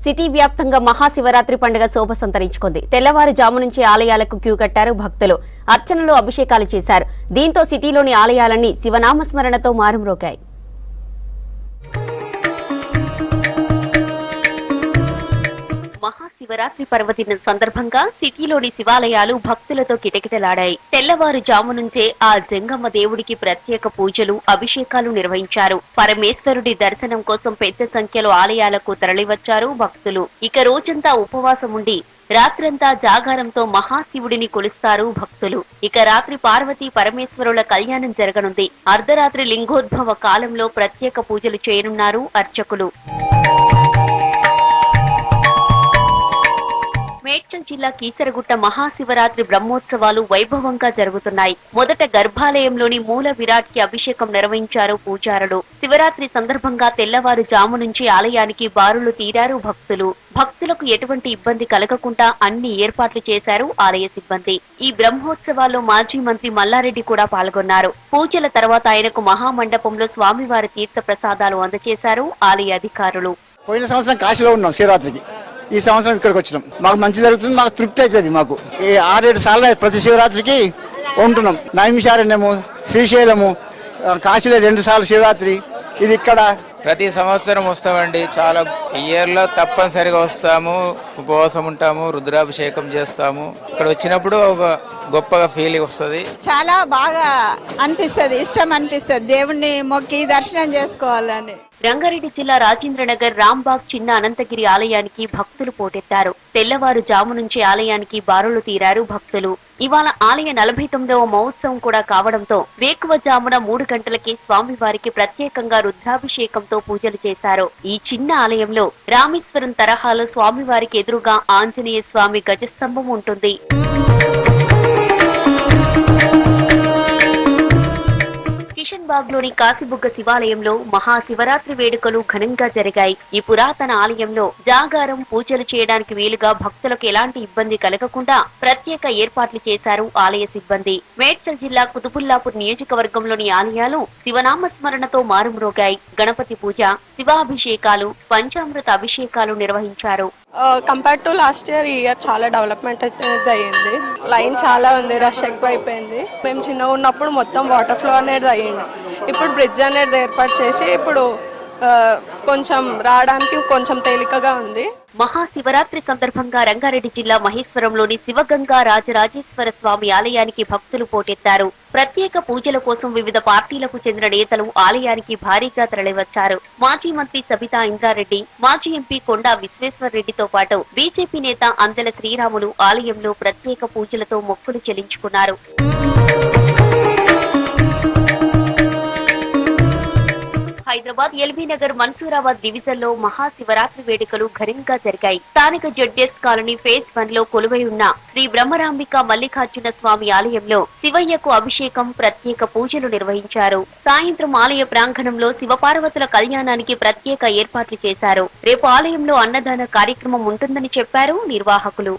City వ్యాప్తంగా మహాశివరాత్రి పండుగ శోభ సంతరించుకుంది. తెల్లవారుజాము నుంచి ఆలయాలకు క్యూ కట్టారు భక్తులు. అర్చనలు, అభిషేకాలు చేశారు. దీంతో సిటీలోని ఆలయాలన్నీ శివనామస్మరణతో మారుమ్రోగాయి. మహాశివరాత్రి పర్వదినం సందర్భంగా సిటీలోని శివాలయాలు భక్తులతో కిటకిటలాడాయి. తెల్లవారుజాము నుంచే ఆ జంగమ్మ దేవుడికి ప్రత్యేక పూజలు, అభిషేకాలు నిర్వహించారు. పరమేశ్వరుడి దర్శనం కోసం పెద్ద సంఖ్యలో ఆలయాలకు తరలివచ్చారు భక్తులు. ఇక రోజంతా ఉపవాసం ఉండి రాత్రంతా జాగారంతో మహాశివుడిని కొలుస్తారు భక్తులు. ఇక రాత్రి పార్వతీ పరమేశ్వరుల కళ్యాణం జరగనుంది. అర్ధరాత్రి లింగోద్భవ కాలంలో ప్రత్యేక పూజలు చేయనున్నారు అర్చకులు. మేడ్చల్ జిల్లా కీసరగుట్ట మహాశివరాత్రి బ్రహ్మోత్సవాలు వైభవంగా జరుగుతున్నాయి. మొదట గర్భాలయంలోని మూల విరాట్ కి అభిషేకం నిర్వహించారు పూజారులు. శివరాత్రి సందర్భంగా తెల్లవారుజాము నుంచి ఆలయానికి బారులు తీరారు భక్తులు. భక్తులకు ఎటువంటి ఇబ్బంది కలగకుండా అన్ని ఏర్పాట్లు చేశారు ఆలయ సిబ్బంది. ఈ బ్రహ్మోత్సవాల్లో మాజీ మంత్రి మల్లారెడ్డి కూడా పాల్గొన్నారు. పూజల తర్వాత ఆయనకు మహామండపంలో స్వామివారి తీర్థ ప్రసాదాలు అందజేశారు ఆలయ అధికారులు. పోయిన సంవత్సరం కాశీలో ఉన్నాం శివరాత్రికి. ఈ సంవత్సరం ఇక్కడికి వచ్చినాం. మాకు మంచి జరుగుతుంది, మాకు తృప్తి అవుతుంది. మాకు ఈ 6-7 సార్లు ప్రతి శివరాత్రికి ఉంటున్నాం. నైమిషారణ్యము, శ్రీశైలము, కాశీలో 2 సార్లు శివరాత్రి. ఇది ఇక్కడ ప్రతి సంవత్సరం వస్తామండి. చాలా ఇయర్లో తప్పనిసరిగా వస్తాము, ఉపవాసం ఉంటాము, రుద్రాభిషేకం చేస్తాము. ఇక్కడ వచ్చినప్పుడు ఒక గొప్పగా ఫీలింగ్ వస్తుంది. చాలా బాగా అనిపిస్తుంది, ఇష్టం అనిపిస్తుంది. దేవుణ్ణి మొక్కి దర్శనం చేసుకోవాలని. రంగారెడ్డి జిల్లా రాజేంద్రనగర్ రాంబాగ్ చిన్న అనంతగిరి ఆలయానికి భక్తులు పోటెత్తారు. తెల్లవారుజాము నుంచి ఆలయానికి బారులు తీరారు భక్తులు. ఇవాళ ఆలయ 49వ మహోత్సవం కూడా కావడంతో వేకువజామున 3 గంటలకి స్వామివారికి ప్రత్యేకంగా రుద్రాభిషేకంతో పూజలు చేశారు. ఈ చిన్న ఆలయంలో రామేశ్వరం తరహాలో స్వామివారికి ఎదురుగా ఆంజనేయ స్వామి గజస్తంభం ఉంటుంది. కిషన్ బాగ్ లోని కాశీబుగ్గ శివాలయంలో మహాశివరాత్రి వేడుకలు ఘనంగా జరిగాయి. ఈ పురాతన ఆలయంలో జాగారం, పూజలు చేయడానికి వీలుగా భక్తులకు ఎలాంటి ఇబ్బంది కలగకుండా ప్రత్యేక ఏర్పాట్లు చేశారు ఆలయ సిబ్బంది. మేడ్చల్ జిల్లా కుతుబుల్లాపూర్ నియోజకవర్గంలోని ఆలయాలు శివనామస్మరణతో మారుమ్రోగాయి. గణపతి పూజ, శివాభిషేకాలు, పంచామృత అభిషేకాలు నిర్వహించారు. కంపేర్ టు లాస్ట్ ఇయర్, ఈ ఇయర్ చాలా డెవలప్మెంట్ అనేది అయ్యింది. లైన్ చాలా ఉంది, రష్ ఎక్కువ అయిపోయింది. మేము చిన్నగా ఉన్నప్పుడు మొత్తం వాటర్ ఫ్లో అనేది అయ్యింది. ఇప్పుడు బ్రిడ్జ్ అనేది ఏర్పాటు చేసి ఇప్పుడు కొంచెం రావడానికి కొంచెం తేలికగా ఉంది. మహాశివరాత్రి సందర్భంగా రంగారెడ్డి జిల్లా మహేశ్వరంలోని శివగంగా రాజరాజేశ్వర స్వామి ఆలయానికి భక్తులు పోటెత్తారు. ప్రత్యేక పూజల కోసం వివిధ పార్టీలకు చెందిన నేతలు ఆలయానికి భారీగా తరలివచ్చారు. మాజీ మంత్రి సబితా ఇంద్రారెడ్డి, మాజీ ఎంపీ కొండా విశ్వేశ్వరరెడ్డితో పాటు బీజేపీ నేత అందెల శ్రీరాములు ఆలయంలో ప్రత్యేక పూజలతో మొక్కులు చెల్లించుకున్నారు. హైదరాబాద్ ఎల్బీ నగర్ మన్సూరాబాద్ డివిజన్ లో మహాశివరాత్రి వేడుకలు ఘనంగా జరిగాయి. స్థానిక జడ్జెస్ కాలనీ ఫేజ్ 1 లో కొలువై ఉన్న శ్రీ బ్రహ్మరాంబిక మల్లికార్జున స్వామి ఆలయంలో శివయ్యకు అభిషేకం, ప్రత్యేక పూజలు నిర్వహించారు. సాయంత్రం ఆలయ ప్రాంగణంలో శివపార్వతుల కళ్యాణానికి ప్రత్యేక ఏర్పాట్లు చేశారు. రేపు ఆలయంలో అన్నదాన కార్యక్రమం ఉంటుందని చెప్పారు నిర్వాహకులు.